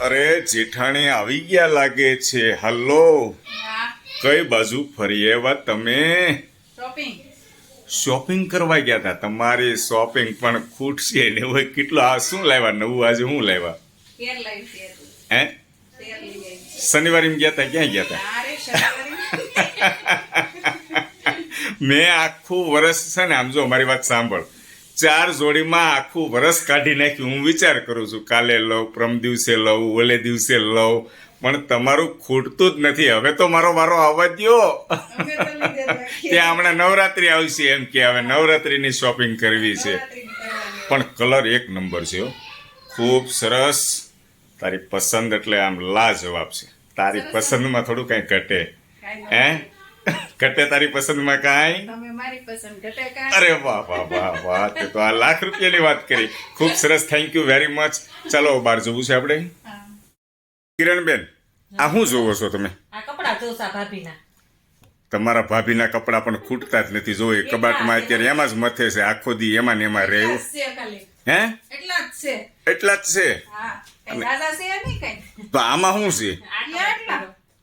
અરે જેઠાણી આવી ગયા લાગે છે. હલો, કઈ બાજુ ફરી આવ્યા તમે? શોપિંગ કરવા ગયા હતા. તમારી શોપિંગ પણ ખૂટશે ને હોય કેટલું. આ શું લાવ્યા નવું? આજે શું લાવ્યા? હે, શનિવારે ગયા હતા? ક્યાં ગયા હતા? મેં આખું વરસ છે ને, આમ જો મારી વાત સાંભળ, 4 જોડીમાં આખું વરસ કાઢી નાખ્યું. હું વિચાર કરું છું કાલે લઉં, પ્રમ દિવસે લઉં, ઓલે દિવસે લઉં, પણ તમારું ખૂટતું જ નથી. હવે તો મારો વારો આવવા દ્યો. ત્યાં હમણાં નવરાત્રી આવશે એમ કે હવે નવરાત્રીની શોપિંગ કરવી છે. પણ કલર એક નંબર છે હો, ખૂબ સરસ. તારી પસંદ એટલે આમ લાજવાબ છે. તારી પસંદમાં થોડું કઈ ઘટે? હે, ઘટે તારી પસંદમાં કાંઈ? અરે વાહ વાહ વાહ વાહ, તે તો આ લાખ રૂપિયાની વાત કરી. ખૂબ સરસ, થેન્ક યુ વેરી મચ. ચાલો બહાર જવું છે આપણે. કિરણબેન, આ શું જોવો છો તમે? તમારા ભાભીના કપડાં પણ ખૂટતા જ નથી. જો એ કબાટમાં અત્યારે એમાં જ મથે છે, આખો દી એમાં ને એમાં રહેવું. હે, એટલા જ છે? તો આમાં શું છે?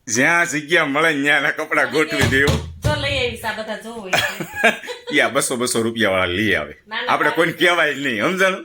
જ્યાં જગ્યા મળે ત્યાંના કપડા ગોઠવી દેવો. યા 200 રૂપિયા વાળા લઈ આવે. આપણે કોઈને કહેવાય જ નહીં, સમજાણું?